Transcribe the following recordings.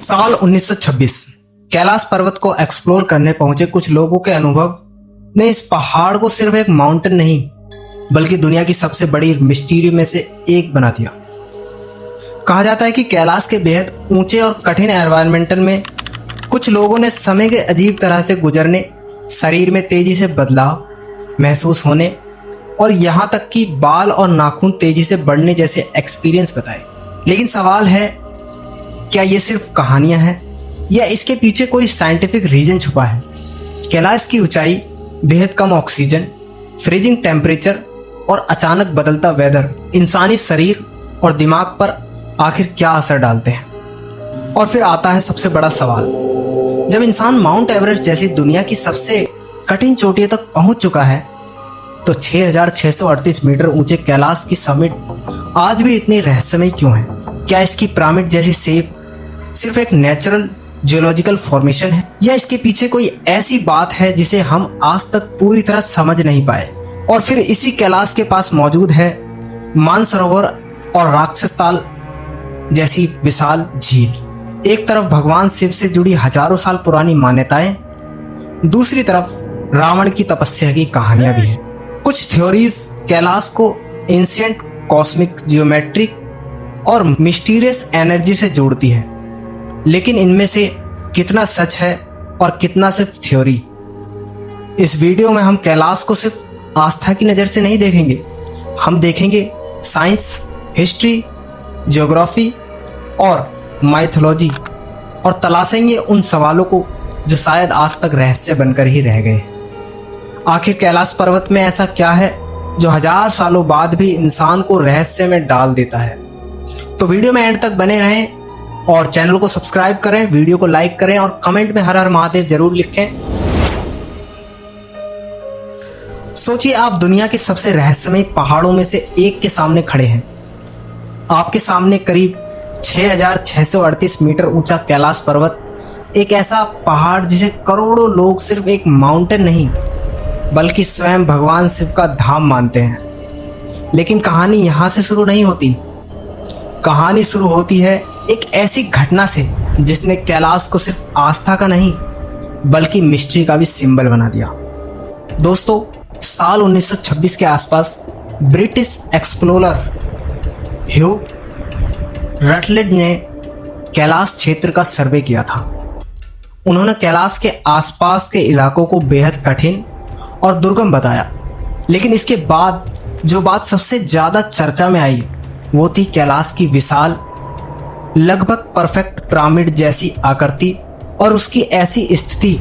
साल 1926 कैलाश पर्वत को एक्सप्लोर करने पहुंचे कुछ लोगों के अनुभव ने इस पहाड़ को सिर्फ एक माउंटेन नहीं बल्कि दुनिया की सबसे बड़ी मिस्ट्री में से एक बना दिया। कहा जाता है कि कैलाश के बेहद ऊंचे और कठिन एनवायरमेंटल में कुछ लोगों ने समय के अजीब तरह से गुजरने, शरीर में तेजी से बदलाव महसूस होने और यहाँ तक कि बाल और नाखून तेजी से बढ़ने जैसे एक्सपीरियंस बताए। लेकिन सवाल है, क्या ये सिर्फ कहानियां हैं या इसके पीछे कोई साइंटिफिक रीजन छुपा है? कैलाश की ऊंचाई, बेहद कम ऑक्सीजन, फ्रीजिंग टेम्परेचर और अचानक बदलता वेदर इंसानी शरीर और दिमाग पर आखिर क्या असर डालते हैं? और फिर आता है सबसे बड़ा सवाल, जब इंसान माउंट एवरेस्ट जैसी दुनिया की सबसे कठिन चोटियों तक पहुंच चुका है तो 6,638 मीटर ऊंचे कैलाश की समिट आज भी इतनी रहस्यमय क्यों है? क्या इसकी पिरामिड जैसी शेप सिर्फ एक नेचुरल जियोलॉजिकल फॉर्मेशन है या इसके पीछे कोई ऐसी बात है जिसे हम आज तक पूरी तरह समझ नहीं पाए? और फिर इसी कैलाश के पास मौजूद है मानसरोवर और राक्षस ताल जैसी विशाल झील। एक तरफ भगवान शिव से जुड़ी हजारों साल पुरानी मान्यताएं, दूसरी तरफ रावण की तपस्या की कहानियां भी हैं। कुछ थ्योरीज कैलाश को एंशिएंट कॉस्मिक जियोमेट्रिक और मिस्टीरियस एनर्जी से जोड़ती है, लेकिन इनमें से कितना सच है और कितना सिर्फ थ्योरी? इस वीडियो में हम कैलाश को सिर्फ आस्था की नज़र से नहीं देखेंगे, हम देखेंगे साइंस, हिस्ट्री, ज्योग्राफी और माइथोलॉजी और तलाशेंगे उन सवालों को जो शायद आज तक रहस्य बनकर ही रह गए। आखिर कैलाश पर्वत में ऐसा क्या है जो हजार सालों बाद भी इंसान को रहस्य में डाल देता है? तो वीडियो में एंड तक बने रहें और चैनल को सब्सक्राइब करें, वीडियो को लाइक करें और कमेंट में हर हर महादेव जरूर लिखें। सोचिए, आप दुनिया के सबसे रहस्यमय पहाड़ों में से एक के सामने खड़े हैं। आपके सामने करीब 6,638 मीटर ऊंचा कैलाश पर्वत, एक ऐसा पहाड़ जिसे करोड़ों लोग सिर्फ एक माउंटेन नहीं बल्कि स्वयं भगवान शिव का धाम मानते हैं। लेकिन कहानी यहां से शुरू नहीं होती। कहानी शुरू होती है एक ऐसी घटना से जिसने कैलाश को सिर्फ आस्था का नहीं बल्कि मिस्ट्री का भी सिंबल बना दिया। दोस्तों, साल 1926 के आसपास ब्रिटिश एक्सप्लोरर ह्यू रटलेड ने कैलाश क्षेत्र का सर्वे किया था। उन्होंने कैलाश के आसपास के इलाकों को बेहद कठिन और दुर्गम बताया, लेकिन इसके बाद जो बात सबसे ज्यादा चर्चा में आई वो थी कैलाश की विशाल, लगभग परफेक्ट पिरामिड जैसी आकृति और उसकी ऐसी स्थिति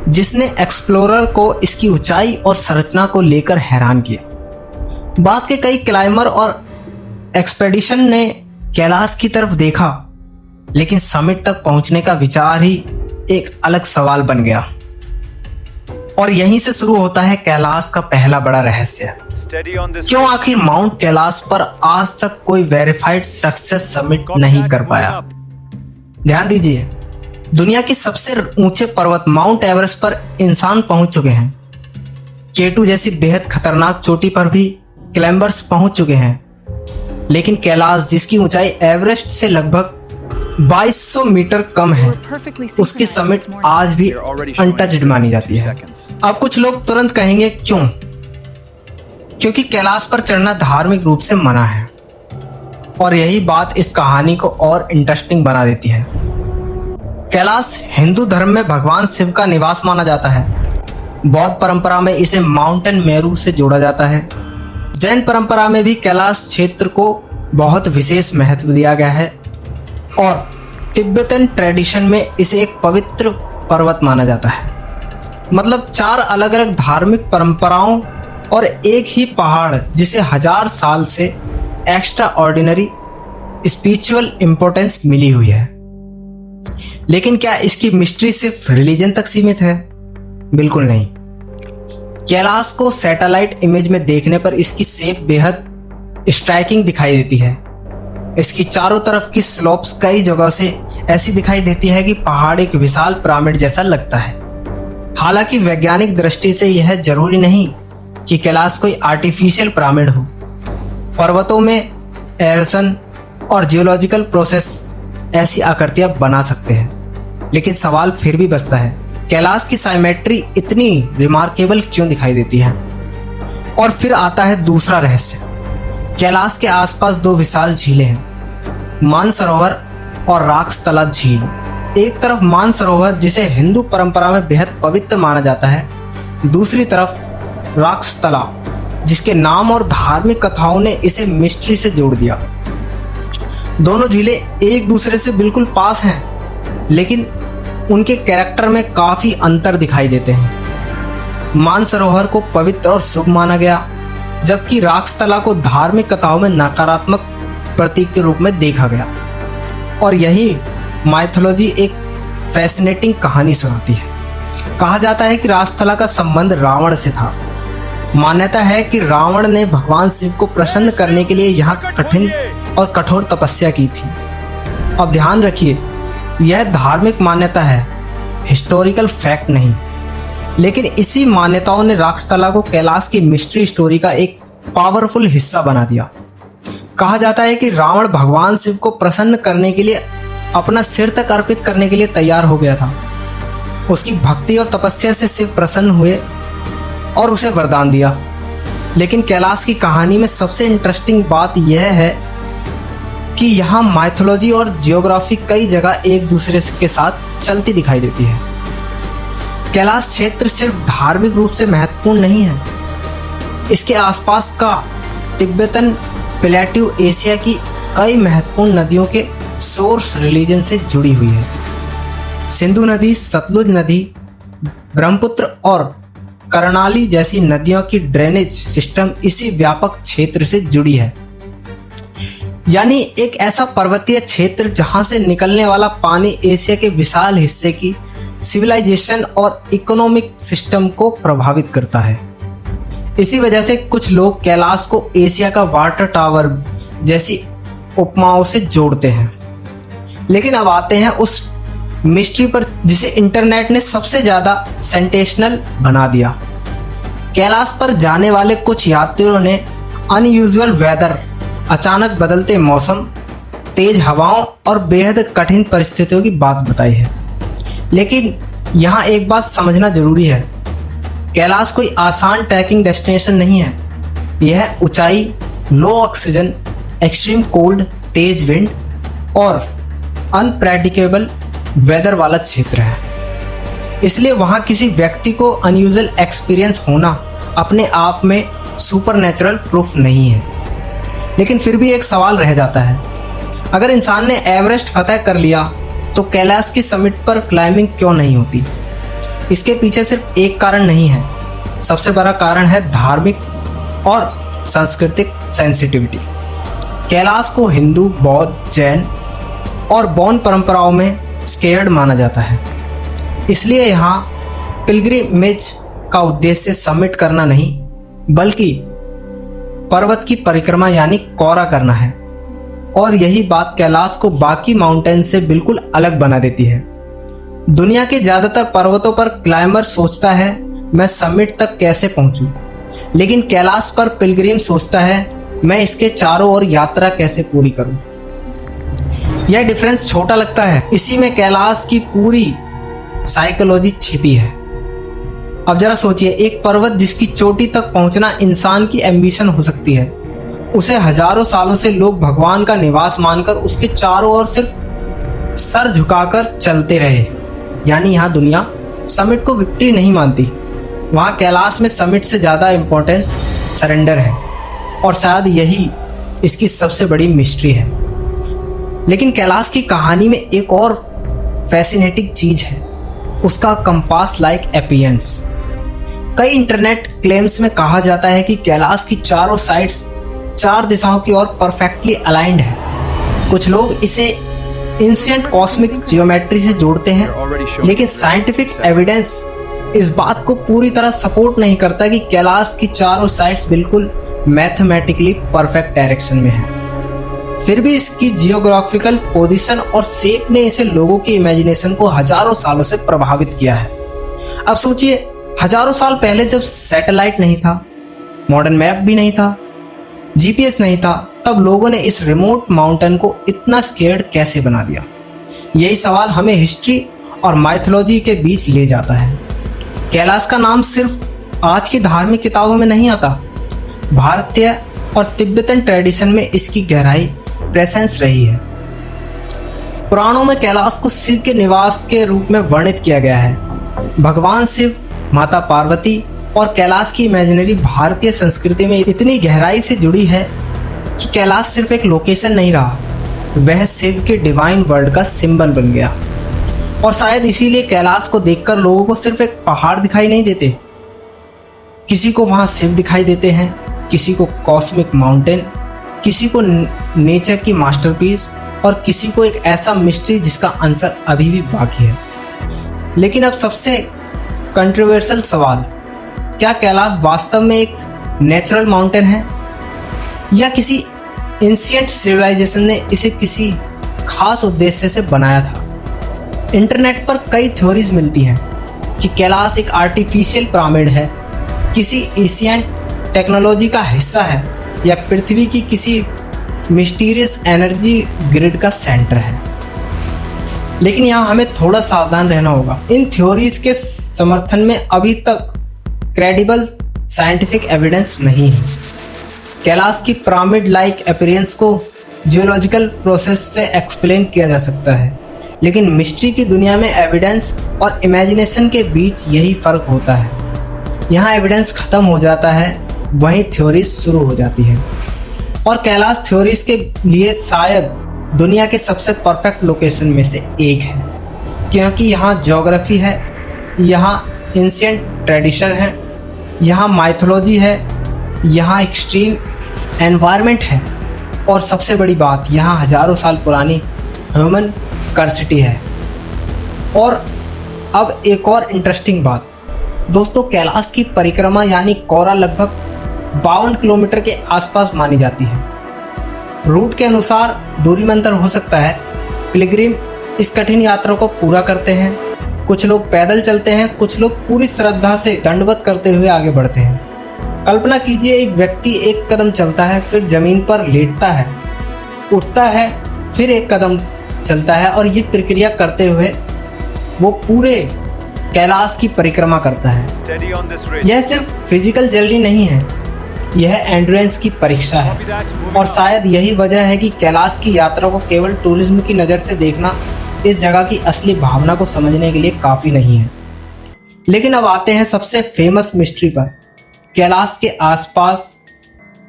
जिसने एक्सप्लोरर को इसकी ऊंचाई और संरचना को लेकर हैरान किया। बाद के कई क्लाइंबर और एक्सपेडिशन ने कैलाश की तरफ देखा, लेकिन समिट तक पहुंचने का विचार ही एक अलग सवाल बन गया। और यहीं से शुरू होता है कैलाश का पहला बड़ा रहस्य। क्यों आखिर माउंट कैलाश पर आज तक कोई वेरीफाइड सक्सेस समिट नहीं कर पाया? ध्यान दीजिए, दुनिया के सबसे ऊंचे पर्वत माउंट एवरेस्ट पर इंसान पहुंच चुके हैं। K2 जैसी बेहद खतरनाक चोटी पर भी क्लाइंबर्स पहुंच चुके हैं, लेकिन कैलाश जिसकी ऊंचाई एवरेस्ट से लगभग 2200 मीटर कम है, उसकी समिट आज भी अनटच्ड मानी जाती है। अब कुछ लोग तुरंत कहेंगे क्यों? क्योंकि कैलाश पर चढ़ना धार्मिक रूप से मना है, और यही बात इस कहानी को और इंटरेस्टिंग बना देती है। कैलाश हिंदू धर्म में भगवान शिव का निवास माना जाता है। बौद्ध परंपरा में इसे माउंटेन मेरू से जोड़ा जाता है। जैन परंपरा में भी कैलाश क्षेत्र को बहुत विशेष महत्व दिया गया है और तिब्बतन ट्रेडिशन में इसे एक पवित्र पर्वत माना जाता है। मतलब 4 अलग अलग धार्मिक परंपराओं और एक ही पहाड़ जिसे 1000 साल से एक्स्ट्रा ऑर्डिनरी स्पिरिचुअल इंपॉर्टेंस मिली हुई है। लेकिन क्या इसकी मिस्ट्री सिर्फ रिलीजन तक सीमित है? बिल्कुल नहीं। कैलाश को सैटेलाइट इमेज में देखने पर इसकी शेप बेहद स्ट्राइकिंग दिखाई देती है। इसकी चारों तरफ की स्लोप्स कई जगह से ऐसी दिखाई देती है कि पहाड़ एक विशाल पिरामिड जैसा लगता है। हालांकि वैज्ञानिक दृष्टि से यह जरूरी नहीं कि कैलाश कोई आर्टिफिशियल पिरामिड हो। पर्वतों में एरोशन और जियोलॉजिकल प्रोसेस ऐसी आकृतियां बना सकते हैं। लेकिन सवाल फिर भी बचता है, कैलाश की साइमेट्री इतनी रिमार्केबल क्यों दिखाई देती है? और फिर आता है दूसरा रहस्य। कैलाश के आसपास दो विशाल झीलें हैं, मानसरोवर और राक्षतला झील। एक तरफ मानसरोवर जिसे हिंदू परंपरा में बेहद पवित्र माना जाता है, दूसरी तरफ राक्षतला जिसके नाम और धार्मिक कथाओं ने इसे मिस्ट्री से जोड़ दिया। दोनों झीलें एक दूसरे से बिल्कुल पास हैं, लेकिन उनके कैरेक्टर में काफी अंतर दिखाई देते हैं। मानसरोवर को पवित्र और शुभ माना गया, जबकि राक्षतला को धार्मिक कथाओं में नकारात्मक प्रतीक के रूप में देखा गया। और यही माइथोलॉजी एक फैसिनेटिंग कहानी सुनाती है। कहा जाता है कि राक्षतला का संबंध रावण से था। मान्यता है कि रावण ने भगवान शिव को प्रसन्न करने के लिए यहाँ कठिन और कठोर तपस्या की थी। अब ध्यान रखिए, यह धार्मिक मान्यता है, हिस्टोरिकल फैक्ट नहीं। लेकिन इसी मान्यताओं ने राक्षतला को कैलाश की मिस्ट्री स्टोरी का एक पावरफुल हिस्सा बना दिया। कहा जाता है कि रावण भगवान शिव को प्रसन्न करने के लिए अपना सिर तक अर्पित करने के लिए तैयार हो गया था। उसकी भक्ति और तपस्या से शिव प्रसन्न हुए और उसे वरदान दिया। लेकिन कैलाश की कहानी में सबसे इंटरेस्टिंग बात यह है कि यहाँ माइथोलॉजी और जियोग्राफी कई जगह एक दूसरे के साथ चलती दिखाई देती है। कैलाश क्षेत्र सिर्फ धार्मिक रूप से महत्वपूर्ण नहीं है, इसके आसपास का तिब्बतन प्लेट्यू एशिया की कई महत्वपूर्ण नदियों के सोर्स रिलीजन से जुड़ी हुई है। सिंधु नदी, सतलुज नदी, ब्रह्मपुत्र और कर्णाली जैसी नदियों की ड्रेनेज सिस्टम इसी व्यापक क्षेत्र से जुड़ी है। यानी एक ऐसा पर्वतीय क्षेत्र जहां से निकलने वाला पानी एशिया के विशाल हिस्से की सिविलाइजेशन और इकोनॉमिक सिस्टम को प्रभावित करता है। इसी वजह से कुछ लोग कैलाश को एशिया का वाटर टावर जैसी उपमाओं से जोड़ते हैं। लेकिन अब आते हैं उस मिस्ट्री पर जिसे इंटरनेट ने सबसे ज्यादा सेंसेशनल बना दिया। कैलाश पर जाने वाले कुछ यात्रियों ने अनयूजुअल वेदर, अचानक बदलते मौसम, तेज हवाओं और बेहद कठिन परिस्थितियों की बात बताई है। लेकिन यहाँ एक बात समझना जरूरी है, कैलाश कोई आसान ट्रैकिंग डेस्टिनेशन नहीं है। यह ऊंचाई, लो ऑक्सीजन, एक्सट्रीम कोल्ड, तेज विंड और अनप्रेडिक्टेबल वेदर वाला क्षेत्र है। इसलिए वहां किसी व्यक्ति को अनयूजुअल एक्सपीरियंस होना अपने आप में सुपरनैचुरल प्रूफ नहीं है। लेकिन फिर भी एक सवाल रह जाता है, अगर इंसान ने एवरेस्ट फतह कर लिया तो कैलाश की समिट पर क्लाइंबिंग क्यों नहीं होती? इसके पीछे सिर्फ एक कारण नहीं है, सबसे बड़ा कारण है धार्मिक और सांस्कृतिक सेंसिटिविटी। कैलाश को हिंदू, बौद्ध, जैन और बौन परंपराओं में स्केर्ड माना जाता है। इसलिए यहाँ पिलग्रिमेज का उद्देश्य समिट करना नहीं, बल्कि पर्वत की परिक्रमा यानी कौरा करना है। और यही बात कैलाश को बाकी माउंटेन से बिल्कुल अलग बना देती है। दुनिया के ज्यादातर पर्वतों पर क्लाइंबर सोचता है मैं समिट तक कैसे पहुंचूं, लेकिन कैलाश पर पिलग्रिम सोचता है मैं इसके चारों ओर यात्रा कैसे पूरी करूं। यह डिफरेंस छोटा लगता है, इसी में कैलाश की पूरी साइकोलॉजी छिपी है। अब जरा सोचिए, एक पर्वत जिसकी चोटी तक पहुंचना इंसान की एम्बिशन हो सकती है, उसे हजारों सालों से लोग भगवान का निवास मानकर उसके चारों ओर सिर्फ सर झुकाकर चलते रहे। यानी यहाँ दुनिया समिट को विक्ट्री नहीं मानती, वहाँ कैलाश में समिट से ज्यादा इंपॉर्टेंस सरेंडर है। और शायद यही इसकी सबसे बड़ी मिस्ट्री है। लेकिन कैलाश की कहानी में एक और फैसिनेटिंग चीज है, उसका कंपास लाइक अपीयरेंस। कई इंटरनेट क्लेम्स में कहा जाता है कि कैलाश की चारों साइड्स चार दिशाओं की ओर परफेक्टली अलाइंड है। कुछ लोग इसे एंशिएंट कॉस्मिक जियोमेट्री से जोड़ते हैं, लेकिन साइंटिफिक एविडेंस इस बात को पूरी तरह सपोर्ट नहीं करता कि कैलाश की चारों साइड्स बिल्कुल मैथमेटिकली परफेक्ट डायरेक्शन में है। फिर भी इसकी जियोग्राफिकल पोजीशन और शेप ने इसे लोगों की इमेजिनेशन को हजारों सालों से प्रभावित किया है। अब सोचिए, हजारों साल पहले जब सैटेलाइट नहीं था, मॉडर्न मैप भी नहीं था, जीपीएस नहीं था, तब लोगों ने इस रिमोट माउंटेन को इतना स्केर्ड कैसे बना दिया? यही सवाल हमें हिस्ट्री और माइथोलॉजी के बीच ले जाता है। कैलाश का नाम सिर्फ आज की धार्मिक किताबों में नहीं आता, भारतीय और तिब्बतन ट्रेडिशन में इसकी गहराई प्रेजेंस रही है। पुराणों में कैलाश को शिव के निवास के रूप में वर्णित किया गया है। भगवान शिव, माता पार्वती और कैलाश की इमेजिनरी भारतीय संस्कृति में इतनी गहराई से जुड़ी है कि कैलाश सिर्फ एक लोकेशन नहीं रहा, वह शिव के डिवाइन वर्ल्ड का सिंबल बन गया। और शायद इसीलिए कैलाश को देखकर लोगों को सिर्फ एक पहाड़ दिखाई नहीं देते, किसी को वहां शिव दिखाई देते हैं, किसी को कॉस्मिक माउंटेन, किसी को नेचर की मास्टरपीस और किसी को एक ऐसा मिस्ट्री जिसका आंसर अभी भी बाकी है। लेकिन अब सबसे कंट्रोवर्शियल सवाल, क्या कैलाश वास्तव में एक नेचुरल माउंटेन है या किसी एंशिएंट सिविलाइजेशन ने इसे किसी खास उद्देश्य से बनाया था? इंटरनेट पर कई थ्योरीज मिलती हैं कि कैलाश एक आर्टिफिशियल पिरामिड है, किसी एशियन टेक्नोलॉजी का हिस्सा है या पृथ्वी की किसी मिस्टीरियस एनर्जी ग्रिड का सेंटर है। लेकिन यहाँ हमें थोड़ा सावधान रहना होगा। इन थ्योरीज के समर्थन में अभी तक क्रेडिबल साइंटिफिक एविडेंस नहीं है। कैलाश की पिरामिड लाइक अपीयरेंस को जियोलॉजिकल प्रोसेस से एक्सप्लेन किया जा सकता है, लेकिन मिस्ट्री की दुनिया में एविडेंस और इमेजिनेशन के बीच यही फर्क होता है। यहाँ एविडेंस खत्म हो जाता है, वहीं थ्योरीज शुरू हो जाती है। और कैलाश थ्योरीज के लिए शायद दुनिया के सबसे परफेक्ट लोकेशन में से एक है, क्योंकि यहाँ ज्योग्राफी है, यहाँ एंशिएंट ट्रेडिशन है, यहाँ माइथोलॉजी है, यहाँ एक्सट्रीम एनवायरनमेंट है और सबसे बड़ी बात, यहाँ हजारों साल पुरानी ह्यूमन कर्सिटी है। और अब एक और इंटरेस्टिंग बात दोस्तों, कैलाश की परिक्रमा यानी कौरा लगभग 52 किलोमीटर के आसपास मानी जाती है। रूट के अनुसार दूरी में अंतर हो सकता है। पिलग्रिम इस कठिन यात्रा को पूरा करते हैं, कुछ लोग पैदल चलते हैं, कुछ लोग पूरी श्रद्धा से दंडवत करते हुए आगे बढ़ते हैं। कल्पना कीजिए, एक व्यक्ति एक कदम चलता है, फिर जमीन पर लेटता है, उठता है, फिर एक कदम चलता है और ये प्रक्रिया करते हुए वो पूरे कैलाश की परिक्रमा करता है। यह सिर्फ फिजिकल जर्नी नहीं है, यह एंड्योरेंस की परीक्षा है। और शायद यही वजह है कि कैलाश की यात्रा को केवल टूरिज्म की नज़र से देखना इस जगह की असली भावना को समझने के लिए काफ़ी नहीं है। लेकिन अब आते हैं सबसे फेमस मिस्ट्री पर। कैलाश के आसपास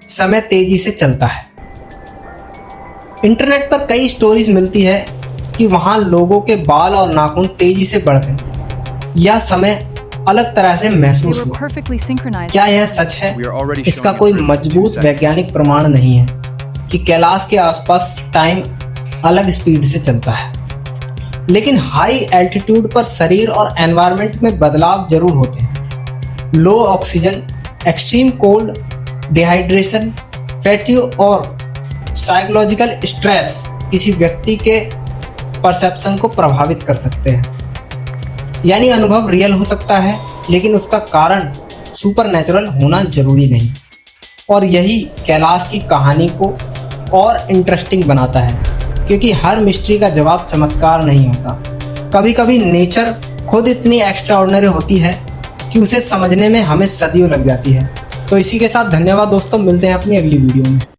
समय तेजी से चलता है। इंटरनेट पर कई स्टोरीज मिलती है कि वहाँ लोगों के बाल और नाखून तेजी से बढ़ गए या समय अलग तरह से महसूस हुआ। क्या यह सच है? इसका कोई मजबूत वैज्ञानिक प्रमाण नहीं है कि कैलाश के आसपास टाइम अलग स्पीड से चलता है, लेकिन हाई एल्टीट्यूड पर शरीर और एनवायरनमेंट में बदलाव जरूर होते हैं। Low oxygen, extreme cold, dehydration, fatigue और साइकोलॉजिकल स्ट्रेस किसी व्यक्ति के परसेप्शन को प्रभावित कर सकते हैं। यानी अनुभव रियल हो सकता है, लेकिन उसका कारण सुपरनैचुरल होना जरूरी नहीं। और यही कैलाश की कहानी को और इंटरेस्टिंग बनाता है, क्योंकि हर मिस्ट्री का जवाब चमत्कार नहीं होता। कभी कभी नेचर खुद इतनी एक्स्ट्राऑर्डिनरी होती है कि उसे समझने में हमें सदियों लग जाती है। तो इसी के साथ धन्यवाद दोस्तों, मिलते हैं अपनी अगली वीडियो में।